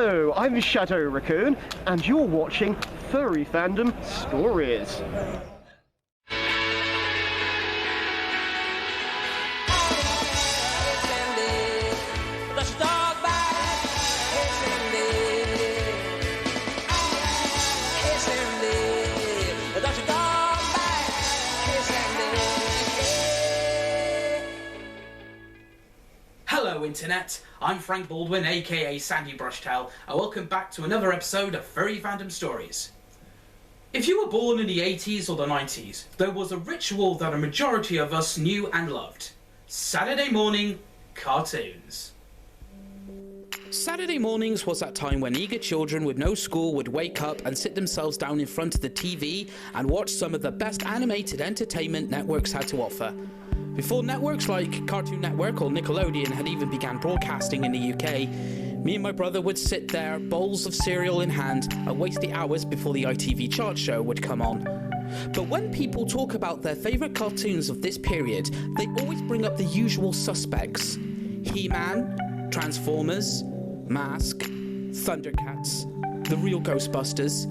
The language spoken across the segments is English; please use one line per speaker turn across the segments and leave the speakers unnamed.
Hello, I'm Shadow Raccoon, and you're watching Furry Fandom Stories.
Hello Internet, I'm Frank Baldwin aka Sandy Brushtail and welcome back to another episode of Furry Fandom Stories. If you were born in the 80s or the 90s, there was a ritual that a majority of us knew and loved. Saturday morning cartoons. Saturday mornings was that time when eager children with no school would wake up and sit themselves down in front of the TV and watch some of the best animated entertainment networks had to offer. Before networks like Cartoon Network or Nickelodeon had even began broadcasting in the UK, me and my brother would sit there, bowls of cereal in hand, and waste the hours before the ITV chart show would come on. But when people talk about their favourite cartoons of this period, they always bring up the usual suspects. He-Man, Transformers, Mask, Thundercats, The Real Ghostbusters,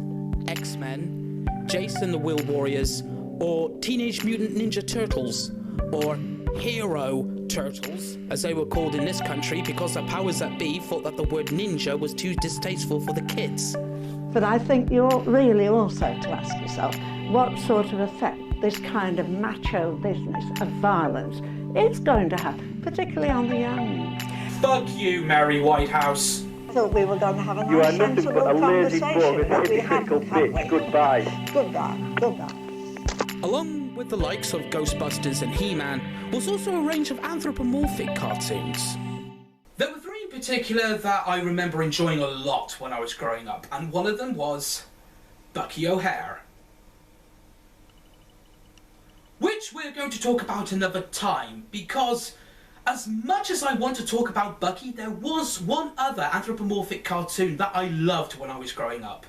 X-Men, Jason the Wheel Warriors, or Teenage Mutant Ninja Turtles, or Hero Turtles, as they were called in this country because the powers that be thought that the word ninja was too distasteful for the kids.
But I think you ought really also to ask yourself what sort of effect this kind of macho business of violence is going to have, particularly on the young.
Fuck you, Mary Whitehouse.
I thought we were going to have a
You
nice,
are nothing
sensible
but a lazy
conversation,
bug and
but we
hypocritical
haven't, have
bitch.
we?
Goodbye.
Goodbye.
Along with the likes of Ghostbusters and He-Man was also a range of anthropomorphic cartoons. There were three in particular that I remember enjoying a lot when I was growing up, and one of them was Bucky O'Hare, which we're going to talk about another time, because as much as I want to talk about Bucky, there was one other anthropomorphic cartoon that I loved when I was growing up.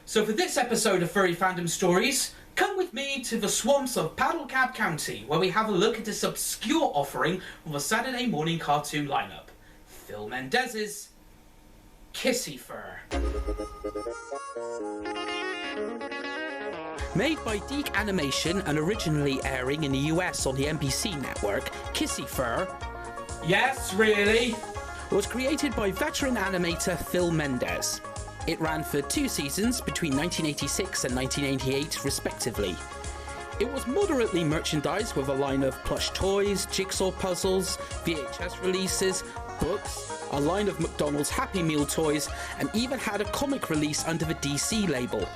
So for this episode of Furry Fandom Stories, come with me to the swamps of Paddlecab County, where we have a look at this obscure offering of a Saturday morning cartoon lineup. Phil Mendez's Kissyfur. Made by Deke Animation and originally airing in the US on the NBC network, Kissyfur, yes really, was created by veteran animator Phil Mendezs. It ran for 2 seasons between 1986 and 1988 respectively. It was moderately merchandised with a line of plush toys, jigsaw puzzles, VHS releases, books, a line of McDonald's Happy Meal toys, and even had a comic release under the DC label.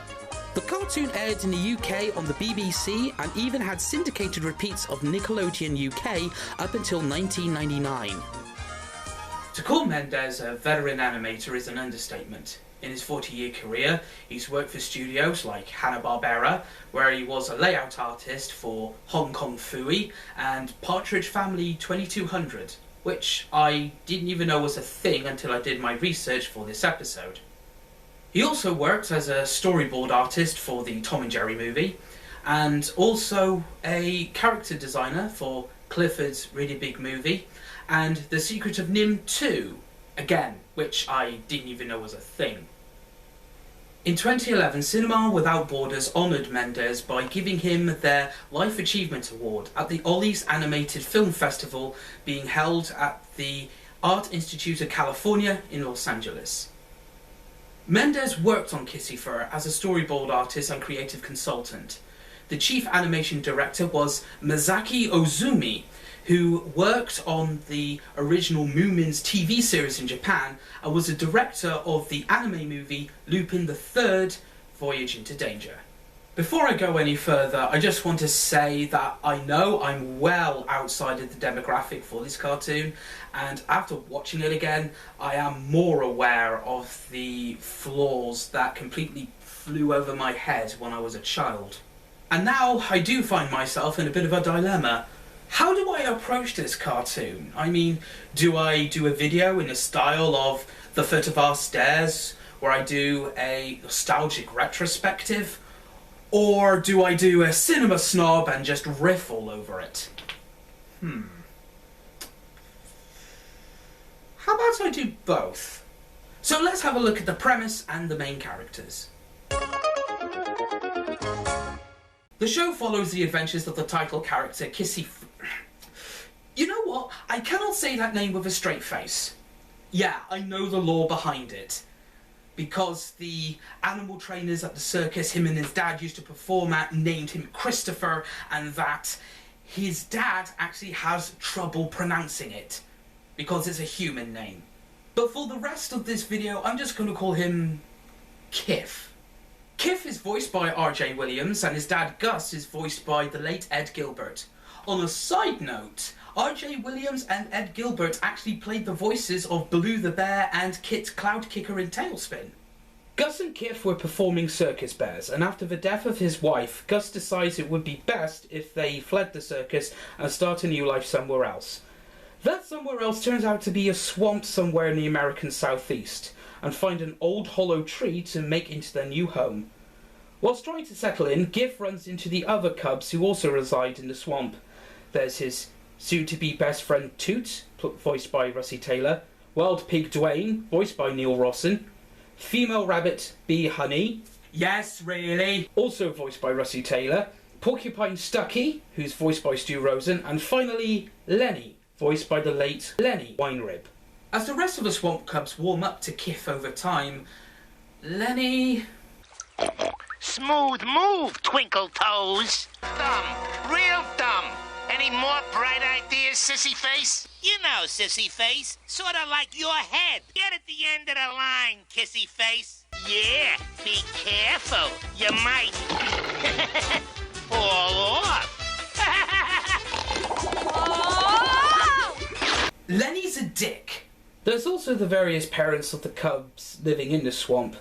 The cartoon aired in the UK on the BBC and even had syndicated repeats of Nickelodeon UK up until 1999. To call Mendezs a veteran animator is an understatement. In his 40-year career, he's worked for studios like Hanna-Barbera, where he was a layout artist for Hong Kong Phooey and Partridge Family 2200, which I didn't even know was a thing until I did my research for this episode. He also worked as a storyboard artist for the Tom and Jerry movie, and also a character designer for Clifford's Really Big Movie, and The Secret of Nim 2, again, which I didn't even know was a thing. In 2011, Cinema Without Borders honoured Mendezs by giving him their Life Achievement Award at the Ollie's Animated Film Festival being held at the Art Institute of California in Los Angeles. Mendezs worked on Kissyfur as a storyboard artist and creative consultant. The chief animation director was Masaki Ozumi, who worked on the original Moomins TV series in Japan and was a director of the anime movie Lupin the Third: Voyage into Danger. Before I go any further, I just want to say that I know I'm well outside of the demographic for this cartoon, and after watching it again, I am more aware of the flaws that completely flew over my head when I was a child. And now I do find myself in a bit of a dilemma. How do I approach this cartoon? I mean, do I do a video in the style of The Foot of Our Stairs, where I do a nostalgic retrospective? Or do I do a cinema snob and just riff all over it? How about I do both? So let's have a look at the premise and the main characters. The show follows the adventures of the title character Kissyfur. You know what? I cannot say that name with a straight face. Yeah, I know the lore behind it. Because the animal trainers at the circus him and his dad used to perform at named him Kissyfur, and that his dad actually has trouble pronouncing it because it's a human name. But for the rest of this video, I'm just going to call him Kif. Kif is voiced by R.J. Williams, and his dad Gus is voiced by the late Ed Gilbert. On a side note, R.J. Williams and Ed Gilbert actually played the voices of Baloo the Bear and Kit Cloudkicker in Tailspin. Gus and Kif were performing circus bears, and after the death of his wife, Gus decides it would be best if they fled the circus and start a new life somewhere else. That somewhere else turns out to be a swamp somewhere in the American southeast, and find an old hollow tree to make into their new home. Whilst trying to settle in, Gif runs into the other cubs who also reside in the swamp. There's his soon-to-be best friend Toot, voiced by Russi Taylor, Wild Pig Dwayne, voiced by Neil Rawson, Female Rabbit Bee Honey, yes really, also voiced by Russi Taylor, Porcupine Stucky, who's voiced by Stu Rosen, and finally Lenny, voiced by the late Lenny Weinrib. As the rest of the swamp cubs warm up to Kif over time, Lenny...
Smooth move, Twinkle Toes. Dumb, real dumb. Any more bright ideas, Sissy Face? You know, Sissy Face. Sort of like your head. Get at the end of the line, Kissy Face. Yeah, be careful. You might fall off.
Lenny's a dick. There's also the various parents of the cubs living in the swamp,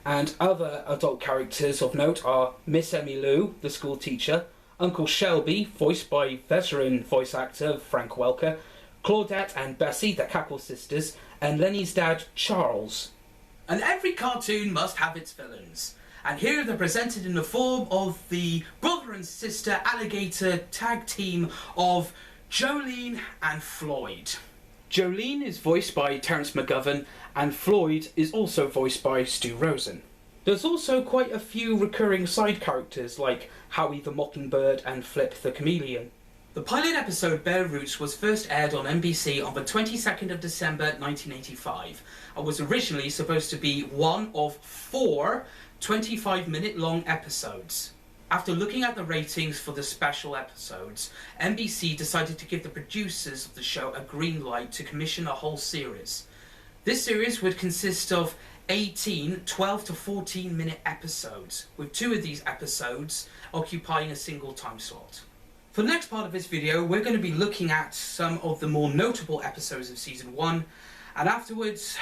and other adult characters of note are Miss Emmy Lou, the school teacher, Uncle Shelby, voiced by veteran voice actor Frank Welker, Claudette and Bessie, the Cackle sisters, and Lenny's dad, Charles. And every cartoon must have its villains. And here they're presented in the form of the brother and sister alligator tag team of Jolene and Floyd. Jolene is voiced by Terence McGovern, and Floyd is also voiced by Stu Rosen. There's also quite a few recurring side characters like Howie the Mockingbird and Flip the Chameleon. The pilot episode Bear Roots was first aired on NBC on the 22nd of December 1985 and was originally supposed to be one of 4 25-minute long episodes. After looking at the ratings for the special episodes, NBC decided to give the producers of the show a green light to commission a whole series. This series would consist of 18 12 to 14 minute episodes, with 2 of these episodes occupying a single time slot. For the next part of this video, we're going to be looking at some of the more notable episodes of Season 1, and afterwards,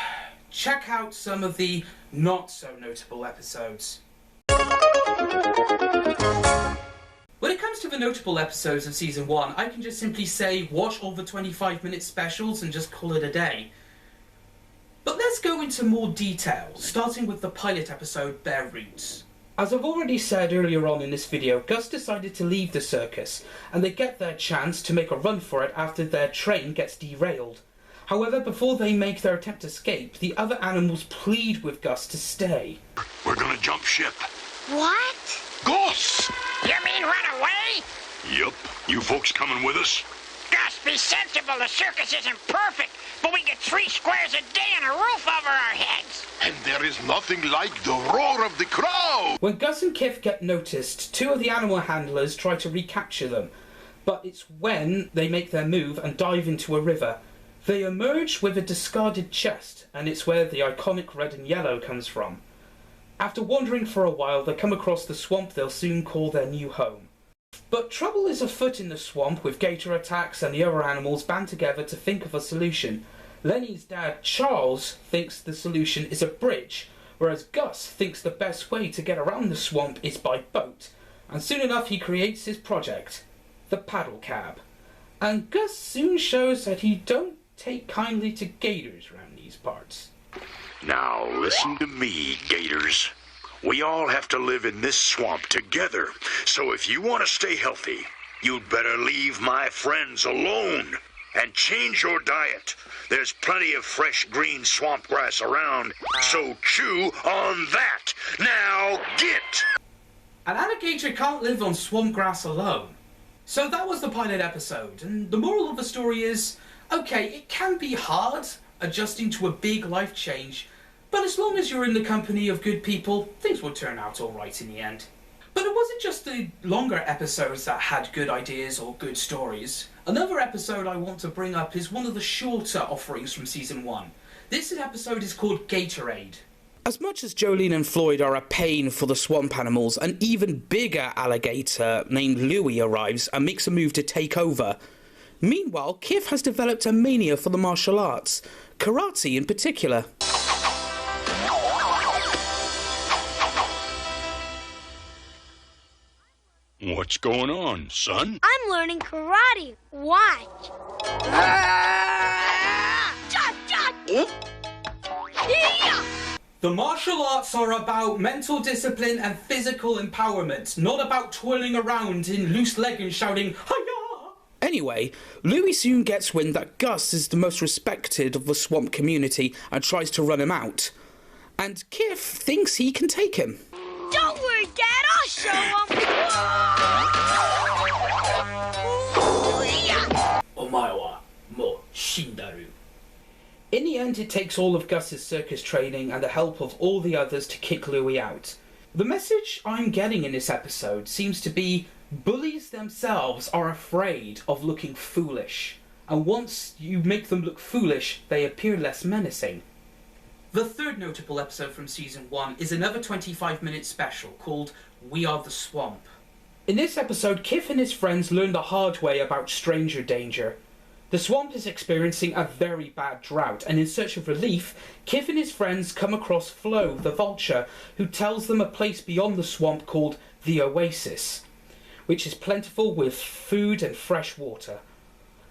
check out some of the not so notable episodes. When it comes to the notable episodes of Season 1, I can just simply say watch all the 25-minute specials and just call it a day. But let's go into more detail, starting with the pilot episode Bear Roots. As I've already said earlier on in this video, Gus decided to leave the circus, and they get their chance to make a run for it after their train gets derailed. However, before they make their attempt to escape, the other animals plead with Gus to stay.
We're gonna jump ship.
What?
Gus!
You mean run away?
Yup. You folks coming with us?
Gus, be sensible. The circus isn't perfect, but we get 3 squares a day and a roof over our heads.
And there is nothing like the roar of the crowd!
When Gus and Kif get noticed, 2 of the animal handlers try to recapture them, but it's when they make their move and dive into a river. They emerge with a discarded chest, and it's where the iconic red and yellow comes from. After wandering for a while, they come across the swamp they'll soon call their new home. But trouble is afoot in the swamp, with gator attacks and the other animals band together to think of a solution. Lenny's dad, Charles, thinks the solution is a bridge, whereas Gus thinks the best way to get around the swamp is by boat. And soon enough he creates his project, the paddle cab. And Gus soon shows that he don't take kindly to gators around these parts.
Now listen to me, gators. We all have to live in this swamp together, so if you want to stay healthy, you'd better leave my friends alone. and change your diet. There's plenty of fresh green swamp grass around, so chew on that. Now get!
An alligator can't live on swamp grass alone. So that was the pilot episode, and the moral of the story is, okay, it can be hard adjusting to a big life change, but as long as you're in the company of good people, things will turn out alright in the end. But it wasn't just the longer episodes that had good ideas or good stories. Another episode I want to bring up is one of the shorter offerings from Season 1. This episode is called Gatorade. As much as Jolene and Floyd are a pain for the swamp animals, an even bigger alligator named Louie arrives and makes a move to take over. Meanwhile, Kif has developed a mania for the martial arts, karate in particular.
What's going on, son?
I'm learning karate. Watch.
The martial arts are about mental discipline and physical empowerment, not about twirling around in loose leggings shouting, "Hiya!" Anyway, Louis soon gets wind that Gus is the most respected of the swamp community and tries to run him out. And Kif thinks he can take him.
Don't worry, Dad. I'll show him.
Omae wa mou shindaru. In the end, it takes all of Gus's circus training and the help of all the others to kick Louis out. The message I'm getting in this episode seems to be bullies themselves are afraid of looking foolish, and once you make them look foolish, they appear less menacing. The third notable episode from Season 1 is another 25-minute special called We Are the Swamp. In this episode, Kif and his friends learn the hard way about stranger danger. The swamp is experiencing a very bad drought, and in search of relief, Kif and his friends come across Flo, the vulture, who tells them a place beyond the swamp called the Oasis, which is plentiful with food and fresh water.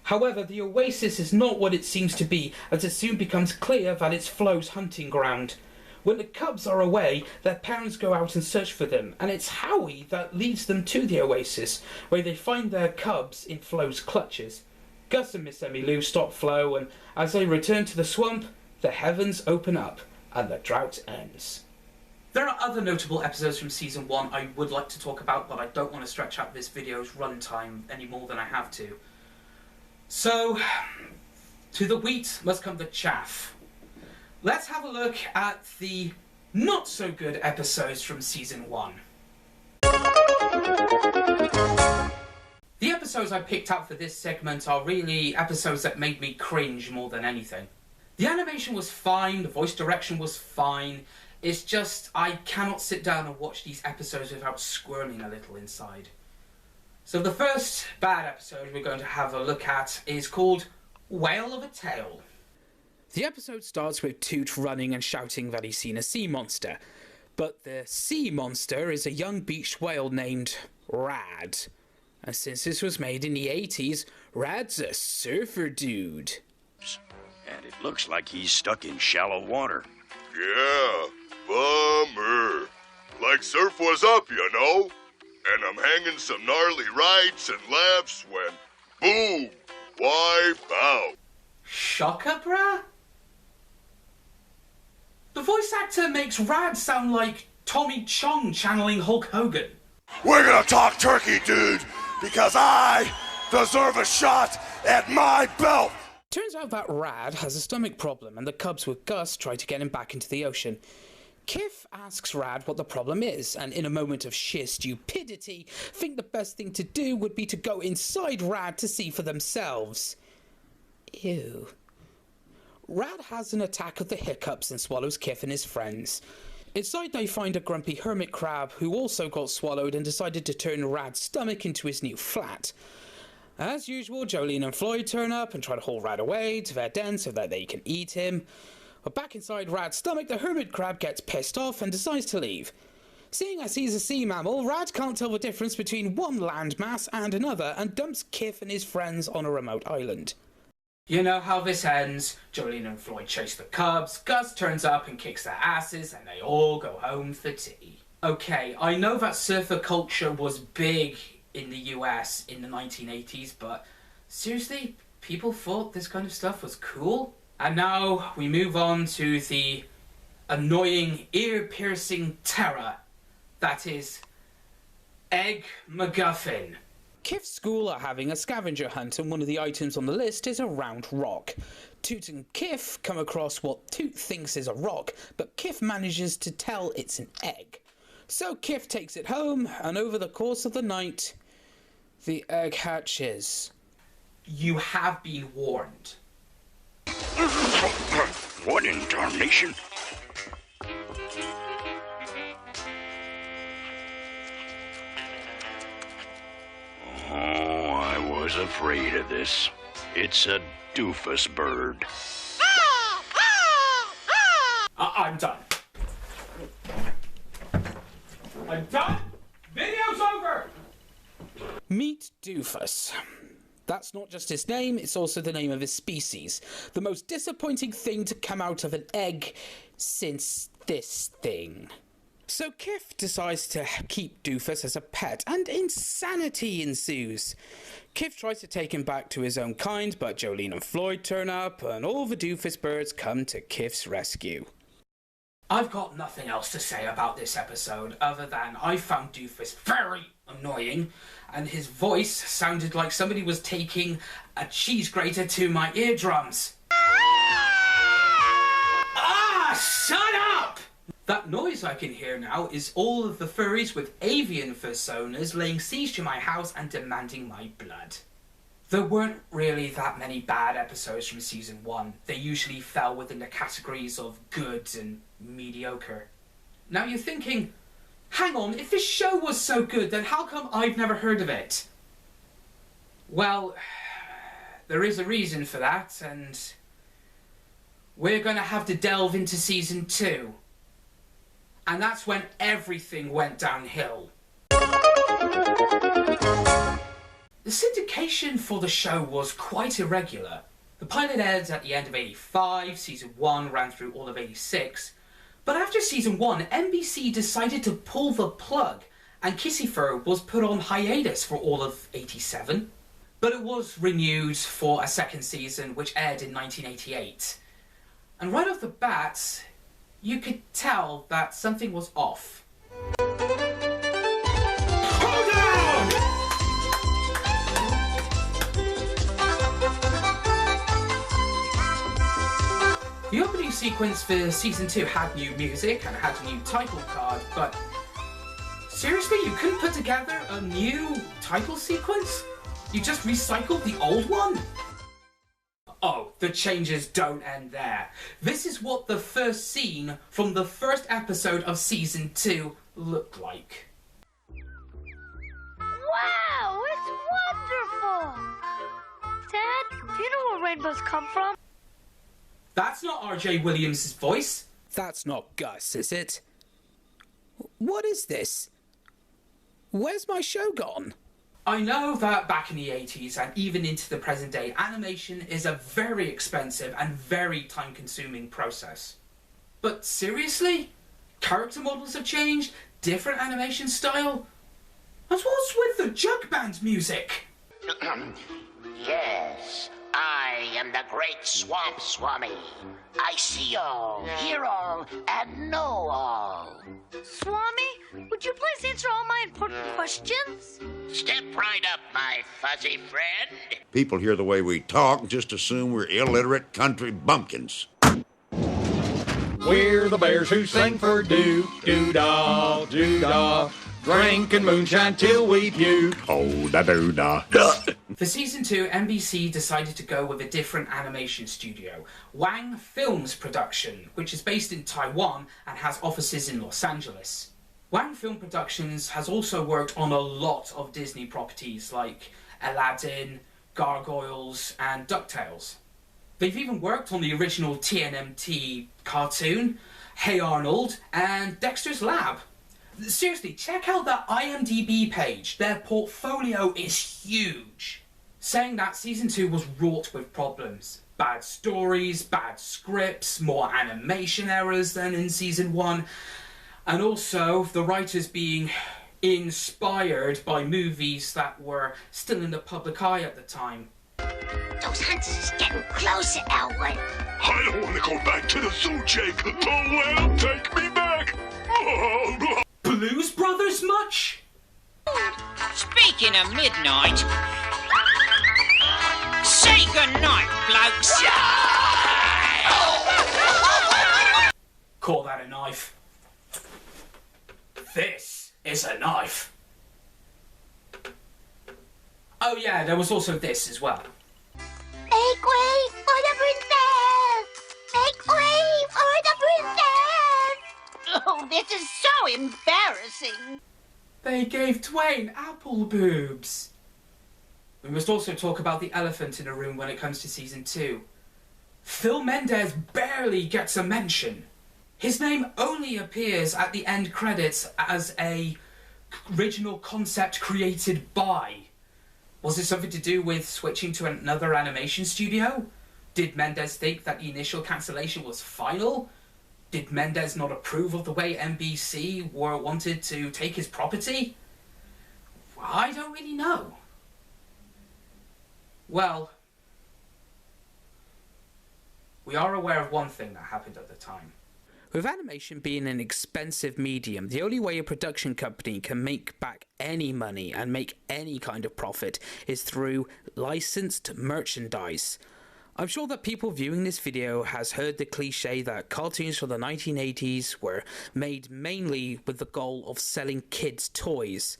However, the Oasis is not what it seems to be, as it soon becomes clear that it's Flo's hunting ground. When the cubs are away, their parents go out and search for them, and it's Howie that leads them to the Oasis, where they find their cubs in Flo's clutches. Gus and Miss Emmylou stop Flo, and as they return to the swamp, the heavens open up, and the drought ends. There are other notable episodes from Season 1 I would like to talk about, but I don't want to stretch out this video's runtime any more than I have to. So, to the wheat must come the chaff. Let's have a look at the not-so-good episodes from Season 1. The episodes I picked out for this segment are really episodes that made me cringe more than anything. The animation was fine, the voice direction was fine, it's just I cannot sit down and watch these episodes without squirming a little inside. So the first bad episode we're going to have a look at is called Whale of a Tale. The episode starts with Toot running and shouting that he's seen a sea monster, but the sea monster is a young beached whale named Rad. And since this was made in the 80s, Rad's a surfer dude.
And it looks like he's stuck in shallow water.
Yeah, bummer. Like surf was up, you know? And I'm hanging some gnarly rights and laughs when, boom, wipe out.
Shocker, brah? The voice actor makes Rad sound like Tommy Chong channeling Hulk Hogan.
We're gonna talk turkey, dude, because I deserve a shot at my belt.
Turns out that Rad has a stomach problem, and the cubs with Gus try to get him back into the ocean. Kif asks Rad what the problem is, and in a moment of sheer stupidity, think the best thing to do would be to go inside Rad to see for themselves. Ew. Rad has an attack of the hiccups and swallows Kif and his friends. Inside they find a grumpy hermit crab who also got swallowed and decided to turn Rad's stomach into his new flat. As usual, Jolene and Floyd turn up and try to haul Rad away to their den so that they can eat him. But back inside Rad's stomach, the hermit crab gets pissed off and decides to leave. Seeing as he's a sea mammal, Rad can't tell the difference between one landmass and another and dumps Kif and his friends on a remote island. You know how this ends. Jolene and Floyd chase the cubs, Gus turns up and kicks their asses, and they all go home for tea. Okay, I know that surfer culture was big in the US in the 1980s, but seriously, people thought this kind of stuff was cool. And now we move on to the annoying, ear-piercing terror that is Egg MacGuffin. Kif's school are having a scavenger hunt, and one of the items on the list is a round rock. Toot and Kif come across what Toot thinks is a rock, but Kif manages to tell it's an egg. So Kif takes it home, and over the course of the night, the egg hatches. You have been warned.
What in tarnation? Oh, I was afraid of this. It's a doofus bird.
I'm done. I'm done. Video's over. Meet Doofus. That's not just his name, it's also the name of his species. The most disappointing thing to come out of an egg since this thing. So Kif decides to keep Doofus as a pet, and insanity ensues. Kif tries to take him back to his own kind, but Jolene and Floyd turn up, and all the Doofus birds come to Kif's rescue. I've got nothing else to say about this episode, other than I found Doofus very annoying, and his voice sounded like somebody was taking a cheese grater to my eardrums. Shut up! That noise I can hear now is all of the furries with avian personas laying siege to my house and demanding my blood. There weren't really that many bad episodes from season 1. They usually fell within the categories of good and mediocre. Now you're thinking, hang on, if this show was so good, then how come I've never heard of it? Well, there is a reason for that, and we're going to have to delve into season 2. And that's when everything went downhill. The syndication for the show was quite irregular. The pilot aired at the end of '85, season 1 ran through all of '86, but after season 1, NBC decided to pull the plug, and Kissyfur was put on hiatus for all of '87. But it was renewed for a second season, which aired in 1988. And right off the bat, you could tell that something was off. Hold on! The opening sequence for season 2 had new music and had a new title card, but seriously, you couldn't put together a new title sequence? You just recycled the old one? Oh, the changes don't end there. This is what the first scene from the first episode of season 2 looked like.
Wow, it's wonderful! Dad, do you know where rainbows come from?
That's not R.J. Williams' voice. That's not Gus, is it? What is this? Where's my show gone? I know that back in the 80s and even into the present day, animation is a very expensive and very time-consuming process. But seriously? Character models have changed? Different animation style? And what's with the jug band music?
Yes, I am the great Swamp Swami. I see all, hear all, and know all.
Swami, would you please answer all my important questions?
Step right up, my fuzzy friend.
People hear the way we talk and just assume we're illiterate country bumpkins.
We're the bears who sing for doo-doo-dah, doo-dah, drinking moonshine till we puke.
Oh, da-doo-dah.
For season 2, NBC decided to go with a different animation studio, Wang Films Production, which is based in Taiwan and has offices in Los Angeles. Wang Film Productions has also worked on a lot of Disney properties like Aladdin, Gargoyles, and DuckTales. They've even worked on the original TNMT cartoon, Hey Arnold, and Dexter's Lab. Seriously, check out that IMDb page. Their portfolio is huge. Saying that, season 2 was wrought with problems. Bad stories, bad scripts, more animation errors than in season 1, and also the writers being inspired by movies that were still in the public eye at the time.
Those hunters are getting closer, Elwood.
I don't want to go back to the zoo, Jake. Oh, well, take me back.
Blues Brothers much?
Speaking of midnight, say goodnight, blokes.
Call that a knife? This is a knife. Oh yeah, there was also this as well.
Make way for the princess! Make way for the princess! Oh, this is so embarrassing.
They gave Twain apple boobs. We must also talk about the elephant in the room when it comes to season 2. Phil Mendezs barely gets a mention. His name only appears at the end credits as a original concept created by. Was it something to do with switching to another animation studio? Did Mendezs think that the initial cancellation was final? Did Mendezs not approve of the way NBC wanted to take his property? I don't really know. Well, we are aware of one thing that happened at the time. With animation being an expensive medium, the only way a production company can make back any money and make any kind of profit is through licensed merchandise. I'm sure that people viewing this video has heard the cliche that cartoons from the 1980s were made mainly with the goal of selling kids' toys.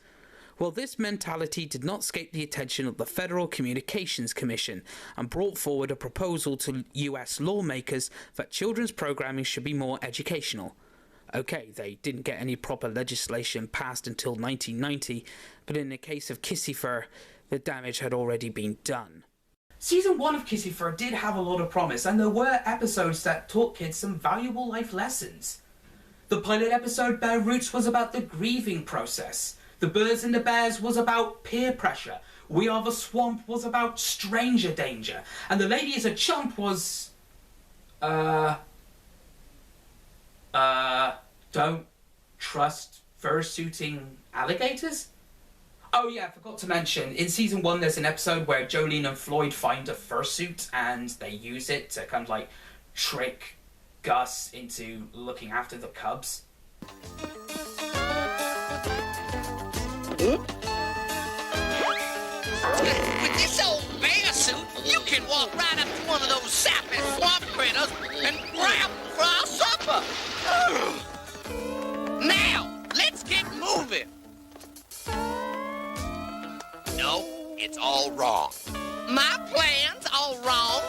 Well, this mentality did not escape the attention of the Federal Communications Commission and brought forward a proposal to US lawmakers that children's programming should be more educational. Okay, they didn't get any proper legislation passed until 1990, but in the case of Kissyfur, the damage had already been done. Season 1 of Kissyfur did have a lot of promise, and there were episodes that taught kids some valuable life lessons. The pilot episode, Bear Roots, was about the grieving process. The Birds and the Bears was about peer pressure. We Are the Swamp was about stranger danger. And The Lady is a Chump was... don't trust fursuiting alligators? Oh yeah, I forgot to mention, in season 1 there's an episode where Jolene and Floyd find a fursuit and they use it to kind of like trick Gus into looking after the cubs.
With this old bear suit, you can walk right up to one of those sappy swamp critters and grab them for our supper. Now, let's get moving. No, it's all wrong. My plan's all wrong.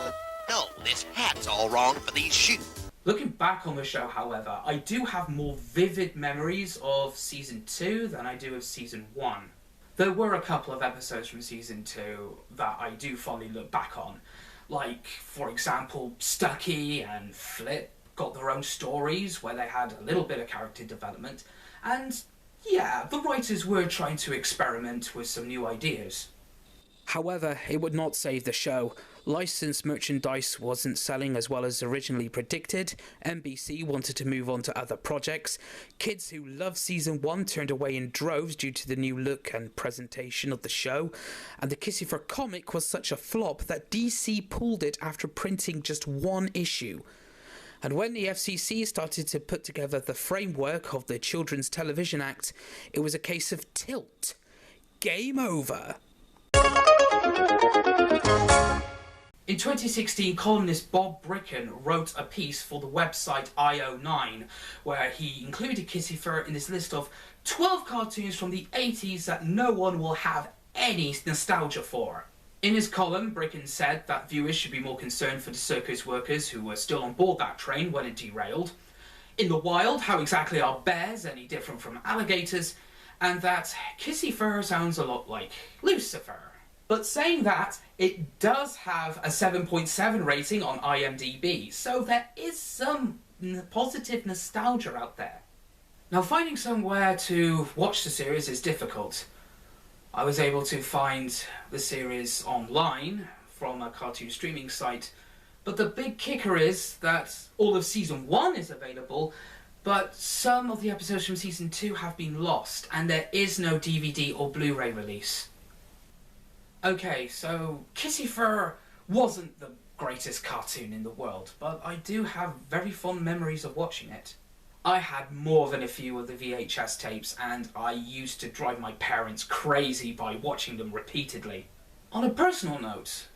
No, this hat's all wrong for these shoes.
Looking back on the show, however, I do have more vivid memories of Season 2 than I do of Season 1. There were a couple of episodes from Season 2 that I do fondly look back on. Like, for example, Stucky and Flip got their own stories where they had a little bit of character development. And, yeah, the writers were trying to experiment with some new ideas. However, it would not save the show. Licensed merchandise wasn't selling as well as originally predicted. NBC wanted to move on to other projects. Kids who loved season 1 turned away in droves due to the new look and presentation of the show. And the Kissyfur comic was such a flop that DC pulled it after printing just one issue. And when the FCC started to put together the framework of the Children's Television Act, it was a case of tilt. Game over. In 2016, columnist Bob Bricken wrote a piece for the website IO9, where he included Kissyfur in his list of 12 cartoons from the 80s that no one will have any nostalgia for. In his column, Bricken said that viewers should be more concerned for the circus workers who were still on board that train when it derailed. In the wild, how exactly are bears any different from alligators? And that Kissyfur sounds a lot like Lucifer. But saying that, it does have a 7.7 rating on IMDb, so there is some positive nostalgia out there. Now, finding somewhere to watch the series is difficult. I was able to find the series online from a cartoon streaming site, but the big kicker is that all of Season 1 is available, but some of the episodes from Season 2 have been lost, and there is no DVD or Blu-ray release. Okay, so Kissyfur wasn't the greatest cartoon in the world, but I do have very fond memories of watching it. I had more than a few of the VHS tapes, and I used to drive my parents crazy by watching them repeatedly. On a personal note,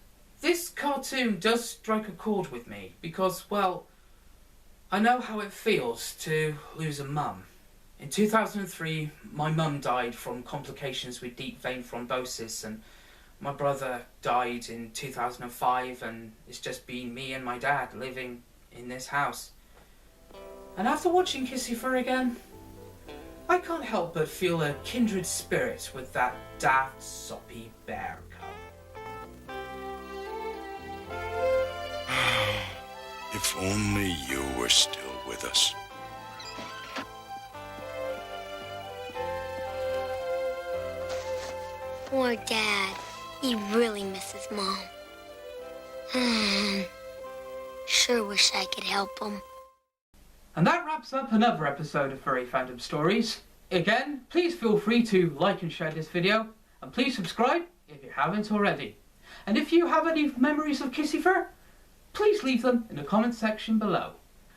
this cartoon does strike a chord with me because, well, I know how it feels to lose a mum. In 2003, my mum died from complications with deep vein thrombosis, and my brother died in 2005, and it's just been me and my dad living in this house. And after watching Kissyfur again, I can't help but feel a kindred spirit with that daft, soppy bear cub.
If only you were still with us.
Poor Dad. He really misses Mom. Sure wish I could help him.
And that wraps up another episode of Furry Fandom Stories. Again, please feel free to like and share this video, and please subscribe if you haven't already. And if you have any memories of Kissyfur, please leave them in the comment section below.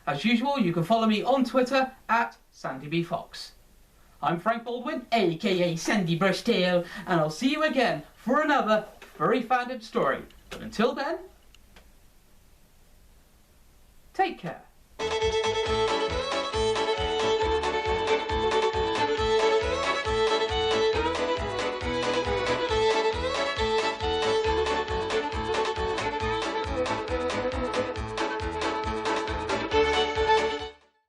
As usual, you can follow me on Twitter at SandyBFox. I'm Frank Baldwin, aka Sandy Brushtail, and I'll see you again for another Furry Fandom story. But until then, take care.